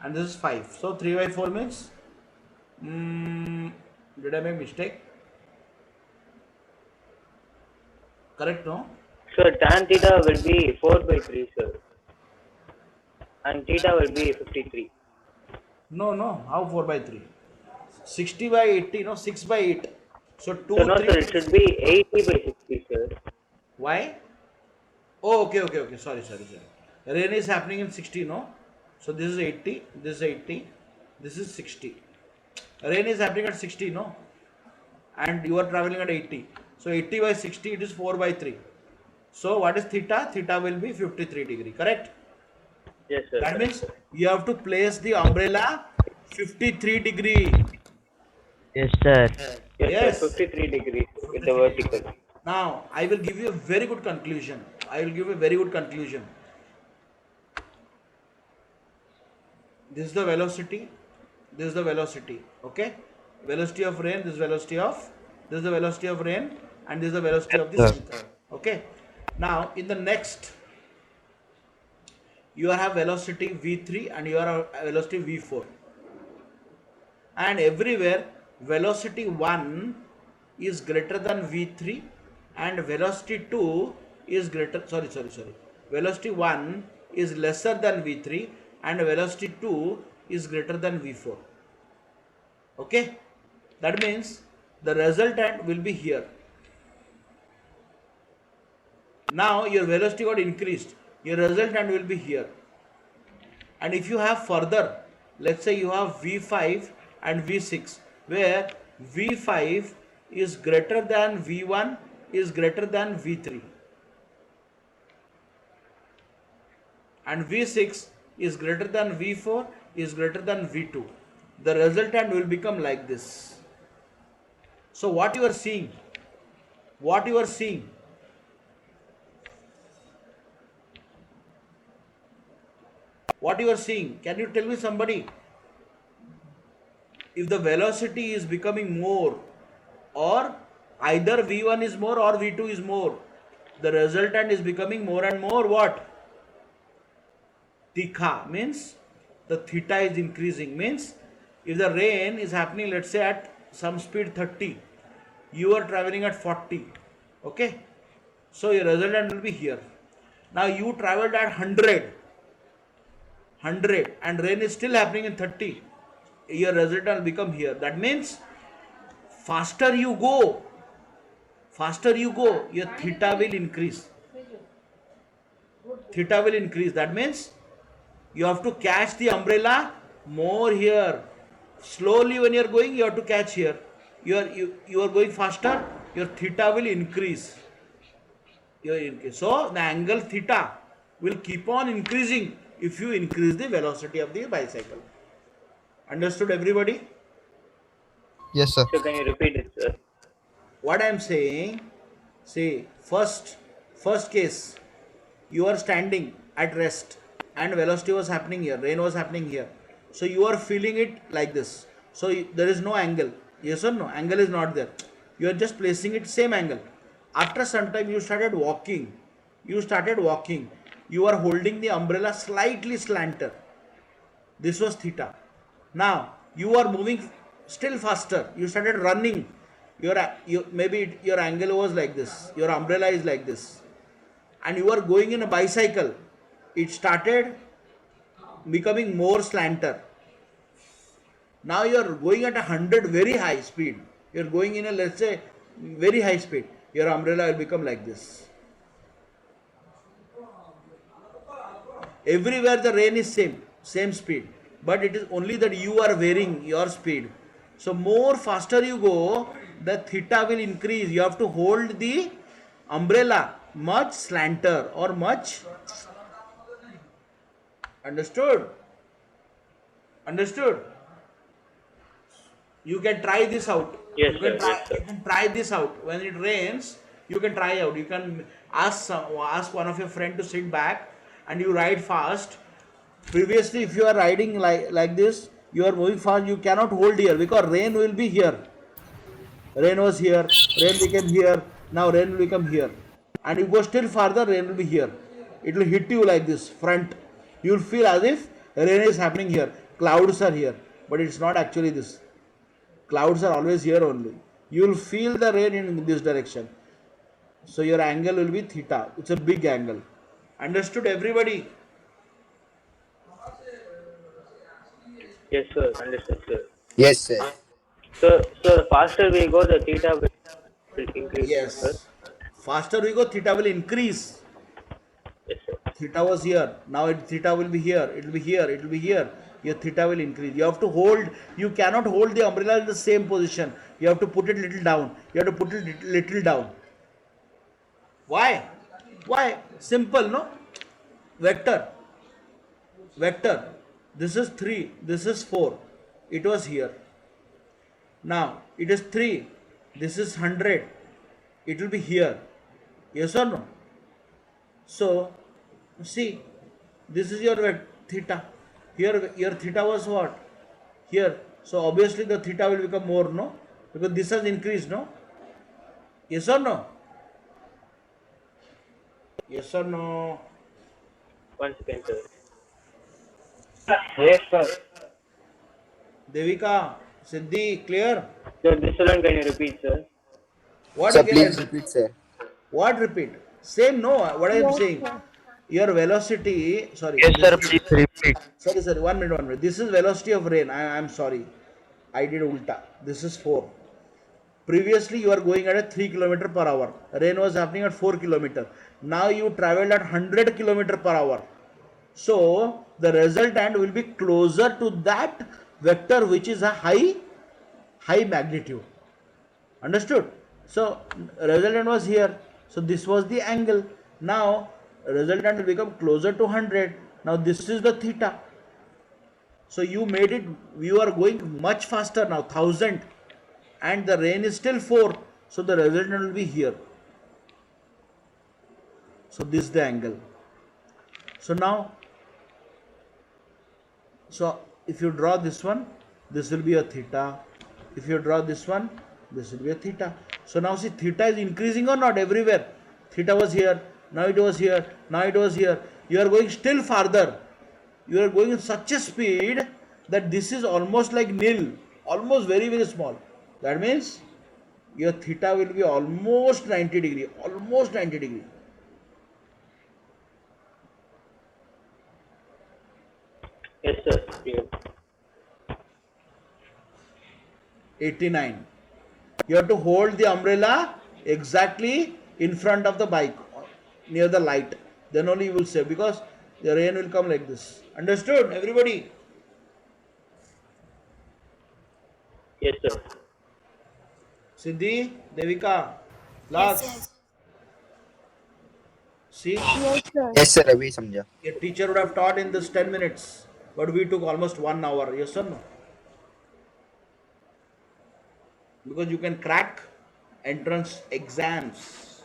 And this is 5. So 3 by 4 means, did I make mistake? Correct, no? Sir, tan theta will be 4 by 3, sir. And theta will be 53. No, how 4 by 3? 60 by 80, no, 6 by 8. So 2, So no, 3. sir, it should be 80 by 60, sir. Why? Oh, okay. Sorry. Rain is happening in 60, no? So this is 80, this is 80, this is 60. Rain is happening at 60, no? And you are traveling at 80. So 80 by 60, it is 4 by 3. So what is theta? Theta will be 53 degree, correct? Yes, sir. That means you have to place the umbrella 53 degree. Yes, sir. Yes, sir, 53 degrees with the vertical. Now, I will give you a very good conclusion. This is the velocity. This is the velocity. Okay? Velocity of rain. This is the velocity of rain, and this is the velocity of the sun. Okay? Now, in the next, you have velocity v3 and you have velocity v4. And everywhere, velocity 1 is greater than v3 and velocity 2 is greater, velocity 1 is lesser than v3 and velocity 2 is greater than v4. Okay? That means the resultant will be here. Now your velocity got increased, your resultant will be here. And if you have further, let's say you have v5 and v6, where v5 is greater than v1 is greater than v3. and V6 is greater than V4 is greater than V2. The resultant will become like this. So what you are seeing? What you are seeing? What you are seeing? Can you tell me somebody? If the velocity is becoming more, or either V1 is more or V2 is more, the resultant is becoming more and more what? Tikha means the theta is increasing. Means if the rain is happening, let's say at some speed 30, you are traveling at 40. Okay, so your resultant will be here. Now you traveled at 100 and rain is still happening in 30, your resultant will become here. That means faster you go, your theta will increase. Theta will increase. That means you have to catch the umbrella more here. Slowly when you are going, you have to catch here. You are going faster, your theta will increase. So the angle theta will keep on increasing if you increase the velocity of the bicycle. Understood everybody? Yes, sir. So can you repeat it, sir? What I am saying, see, first case, you are standing at rest and velocity was happening here, rain was happening here. So you are feeling it like this. So there is no angle. Yes or no? Angle is not there. You are just placing it same angle. After some time you started walking. You are holding the umbrella slightly slanted. This was theta. Now you are moving still faster. You started running. Maybe your angle was like this. Your umbrella is like this. And you are going in a bicycle. It started becoming more slanted. Now you are going at 100 very high speed. You are going in a, let's say, very high speed. Your umbrella will become like this. Everywhere the rain is same speed, but it is only that you are varying your speed. So more faster you go, the theta will increase. You have to hold the umbrella much slanter or much. Understood? You can try this out. Yes, You sir. can try this out. When it rains, you can try out. You can ask one of your friend to sit back and you ride fast. Previously, if you are riding like this, you are moving fast, you cannot hold here because rain will be here. Rain was here, rain became here, now rain will become here. And you go still farther, rain will be here. It will hit you like this, front. You will feel as if rain is happening here. Clouds are here, but it's not actually this. Clouds are always here only. You will feel the rain in this direction. So your angle will be theta. It's a big angle. Understood everybody? Yes, sir. Understood, sir. Yes, sir. So the faster we go, the theta will increase, sir. Yes. Faster we go, theta will increase. Yes, sir. Theta was here. Now theta will be here. It will be here. It will be here. Your theta will increase. You have to hold. You cannot hold the umbrella in the same position. You have to put it little down. You have to put it little down. Why? Why? Simple, no? Vector. This is 3. This is 4. It was here. Now it is 3. This is 100. It will be here. Yes or no? So see, this is your theta. Here your theta was what? Here. So obviously the theta will become more, no? Because this has increased, no? Yes or no? Yes or no? 1 second, sir. Yes, sir. Devika, Siddhi, clear? So this one can you repeat, sir? What Sir, again? please repeat, sir. What repeat? Same, no? What I am Yes, saying? sir. Your velocity, sorry. Yes, sir. this is- Please repeat. Sorry, 1 minute. This is velocity of rain. I am sorry. I did ulta. This is 4. Previously, you are going at a 3 km per hour. Rain was happening at 4 km. Now you traveled at 100 km per hour. So the resultant will be closer to that vector which is a high magnitude. Understood? So resultant was here. So this was the angle. Now resultant will become closer to 100. Now this is the theta. So you made it, you are going much faster now, 1000, and the rain is still 4. So the resultant will be here. So this is the angle. So now, so if you draw this one, this will be a theta. If you draw this one, this will be a theta. So now see, theta is increasing or not everywhere. Theta was here, now it was here, now it was here. You are going still farther. You are going at such a speed that this is almost like nil, almost very, very small. That means your theta will be almost 90 degree, almost 90 degree. Yes, sir. Yeah. 89. You have to hold the umbrella exactly in front of the bike, near the light. Then only you will save, because the rain will come like this. Understood, everybody? Yes, sir. Siddhi, Devika, last. See, Yes, sir. Yes, sir. अभी समझा. a teacher would have taught in this 10 minutes, but we took almost 1 hour. Yes or no? Because you can crack entrance exams.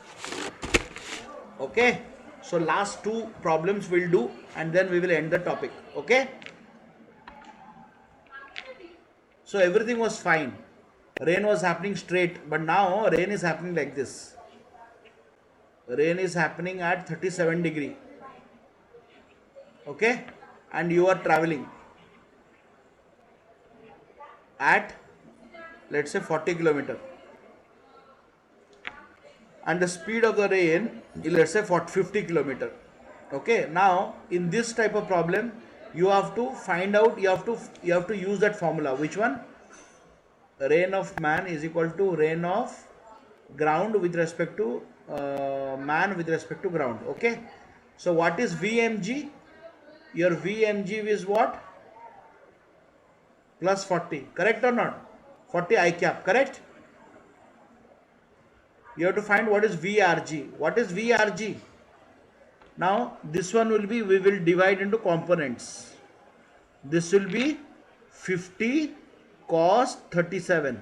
Okay? So last 2 problems we'll do, and then we will end the topic. Okay? So everything was fine. Rain was happening straight, but now rain is happening like this. Rain is happening at 37 degree. Okay? And you are traveling at, let's say, 40 kilometer. And the speed of the rain is, let's say, 50 kilometer. Okay? Now, in this type of problem, you have to find out, you have to use that formula. Which one? Rain of man is equal to rain of ground with respect to man with respect to ground. Okay? So what is VMG? Your VMG is what? Plus 40. Correct or not? 40 I cap. Correct? You have to find what is VRG. What is VRG? Now this one will be, we will divide into components. This will be 50 cos 37,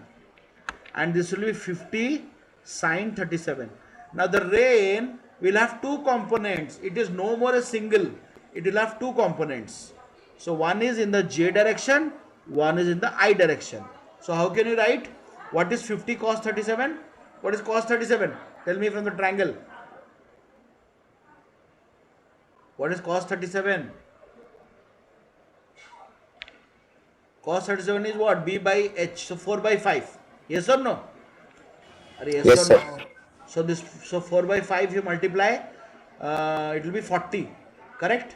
and this will be 50 sin 37. Now the rain will have 2 components. It is no more a single. It will have 2 components. So one is in the J direction, one is in the I direction. So how can you write? What is 50 cos 37? What is cos 37? Tell me from the triangle. What is cos 37? Cos 37 is what? B by H. So 4 by 5. Yes or no? Yes, Yes, or sir. no? So this, so 4 by 5 you multiply, it will be 40. Correct?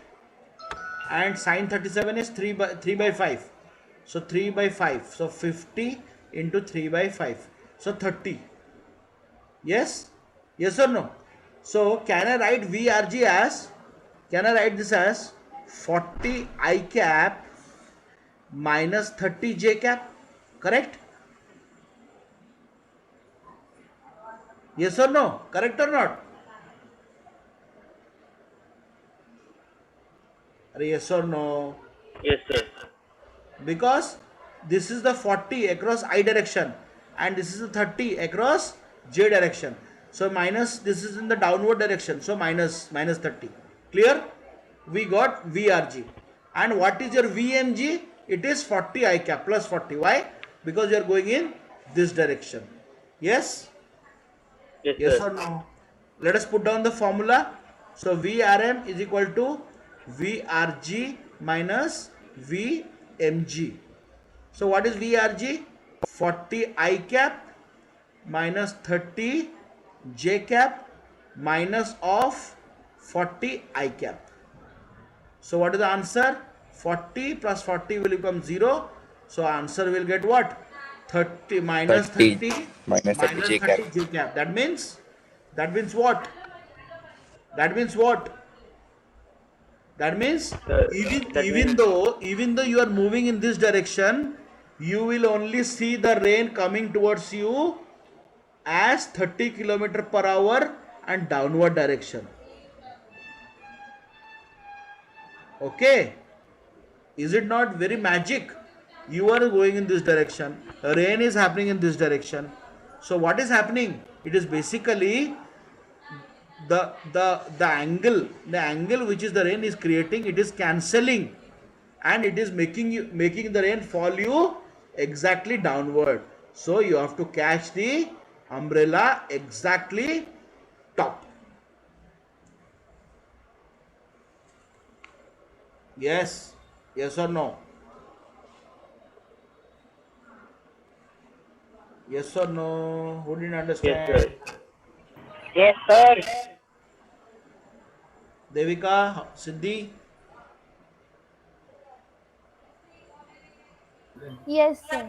And sin 37 is 3 by 5. So 3 by 5. So 50 into 3 by 5. So 30. Yes? Yes or no? So can I write VRG as, can I write this as 40 I cap minus 30 J cap? Correct? Yes or no? Correct or not? Yes or no? Yes, sir. Because this is the 40 across I direction, and this is the 30 across J direction. So minus, this is in the downward direction. So minus 30. Clear? We got VRG. And what is your VMG? It is 40 I cap plus 40. Why? Because you are going in this direction. Yes? Yes, Yes sir. or no? Let us put down the formula. So VRM is equal to VRG minus VMG. So what is VRG? 40 I cap minus 30 J cap minus of 40 I cap. So what is the answer? 40 plus 40 will become 0. So answer will get what? 30 minus 30 30 minus 30 J cap. J cap. That means what? That means what? That means even though you are moving in this direction, you will only see the rain coming towards you as 30 km per hour and downward direction. Okay, is it not very magic? You are going in this direction, rain is happening in this direction. So what is happening? It is basically the angle which is the rain is creating, it is cancelling, and it is making the rain fall you exactly downward. So you have to catch the umbrella exactly top. Yes, yes or no? Yes or no? Who didn't Yes, understand? sir. Yes, sir. Devika, Siddhi? Yes sir.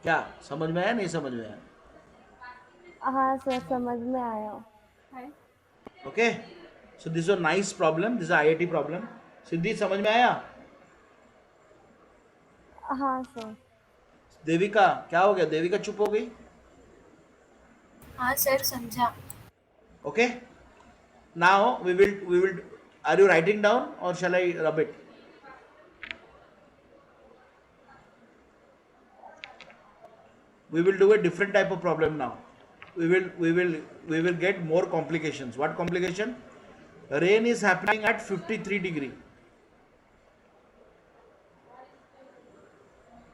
क्या समझ में आया, नहीं समझ में आया? हाँ sir, समझ में आया. Okay, so this is a nice problem, this is a IIT problem. सिद्धि समझ में आया? हाँ सर. देविका क्या हो गया? देविका चुप हो गई. हाँ सर समझा. Okay, now we will are you writing down or shall I rub it? We will do a different type of problem now. We will get more complications. What complication? Rain is happening at 53 degree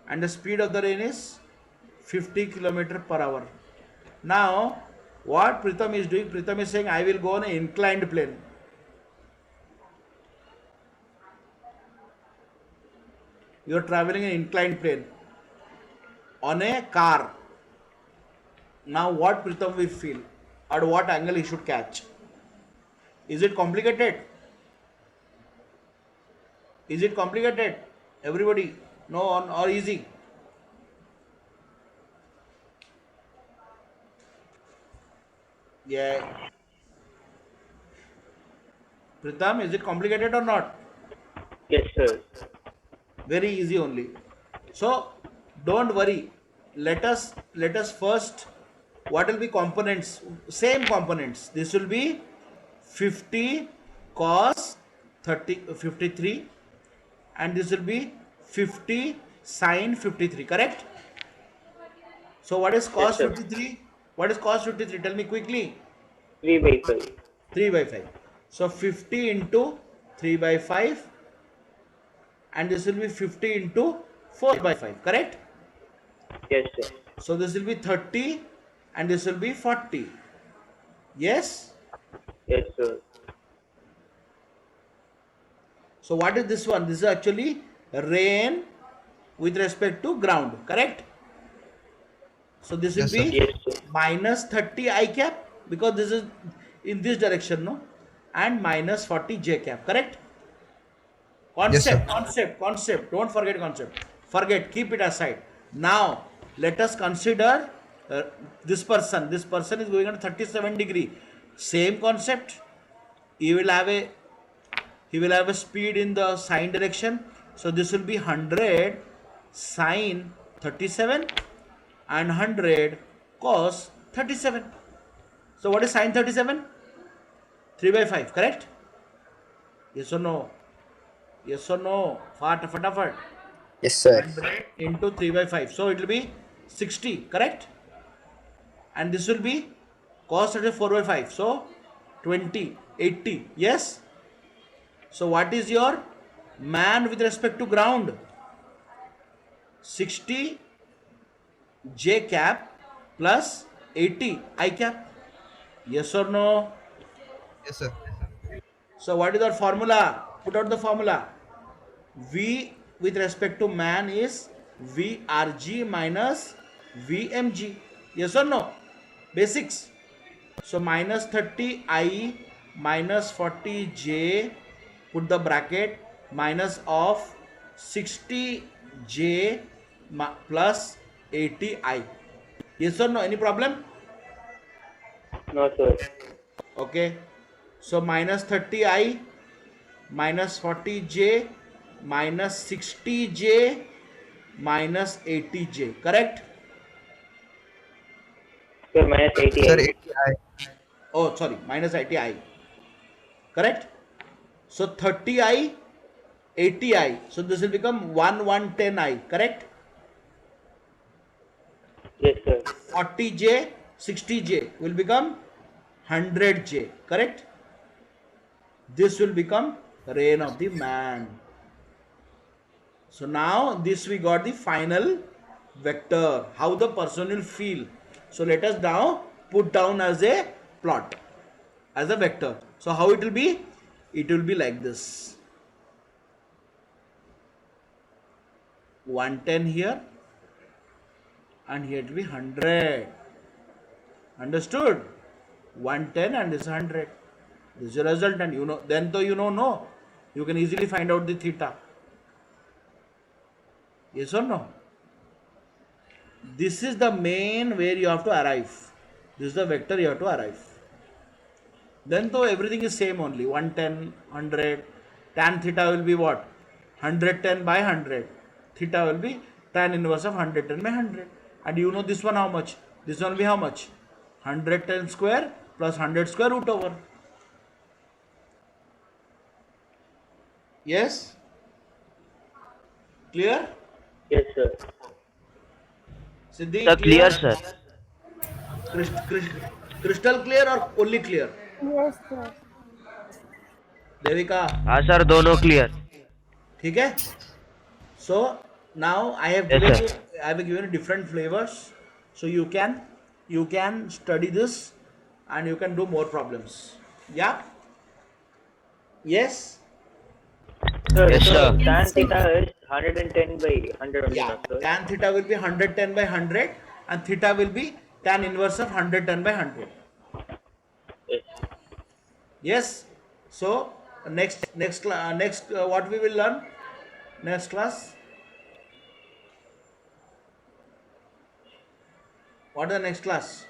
and the speed of the rain is 50 kilometer per hour. Now what Pritham is doing, Pritham is saying I will go on an inclined plane. You are traveling in inclined plane on a car. Now what Pritham will feel, at what angle he should catch? Is it complicated? Is it complicated? Everybody, no or easy? Yeah. Pritham, is it complicated or not? Yes, sir. Very easy only. So don't worry. Let us first, what will be components? Same components. This will be 50 cos 53 and this will be 50 sin 53, correct? So what is cos Yes, sir. 53? What is cos 53? Tell me quickly. 3 by 5. 3 by 5. So 50 into 3 by 5 and this will be 50 into 4 by 5, correct? Yes, sir. So this will be 30 and this will be 40. Yes? Yes, sir. So what is this one? This is actually rain with respect to ground, correct? So this will Yes, sir. be Yes, sir. minus 30 I cap because this is in this direction, no? And minus 40 J cap, correct? Concept, concept. Don't forget concept. Forget, keep it aside. Now, let us consider this person. This person is going at 37 degree. Same concept. He will have a speed in the sine direction. So this will be 100 sine 37 and 100 cos 37. So what is sine 37? 3 by 5, correct? Yes or no? Yes or no? Fatafat. Yes, sir. 100 into 3 by 5. So it will be 60, correct? And this will be cos 34 by 5. So 20, 80. Yes? So what is your man with respect to ground? 60 J cap plus 80 I cap. Yes or no? Yes, sir. So what is our formula? Put out the formula. V with respect to man is VRG minus VMG. Yes or no? Basics. So minus 30 I minus 40 J, put the bracket, minus of 60 J plus 80 I. Yes or no? Any problem? No, sir. Okay. So minus 30 I minus 40 J minus 60 J minus 80 J. Correct? Sir, minus 80. Sir, 80I. Oh, sorry. Minus 80 I. Correct? So 30 I 80i. So this will become 1110i, correct? Yes, sir. 40j, 60j will become 100j, correct? This will become reign of the man. So now this we got the final vector, how the person will feel. So let us now put down as a plot, as a vector. So how it will be? It will be like this. 110 here, and here it will be 100. Understood? 110 and this 100. This is the result, and you know, then though you know, no, you can easily find out the theta. Yes or no? This is the main where you have to arrive. This is the vector you have to arrive. Then though everything is same only. 110, 100. Tan theta will be what? 110 by 100. Theta will be tan inverse of 110 by 100. And you know this one how much? This one will be how much? 110 square plus 100 square root over. Yes? Clear? Yes, sir. Siddhi, Sir, clear, sir. Crystal clear or only clear? Yes, sir. Devika, हाँ sir दोनों clear. ठीक है? So now I have Yes, given sir. you, I have given you different flavors, so you can study this and you can do more problems. Yeah? Yes? Sir, Yes, so sir. tan theta is 110 by 100 only, Yeah. no, sir? Tan theta will be 110 by 100 and theta will be tan inverse of 110 by 100. Yes. Yes? So next what we will learn? Next class? What is the next class?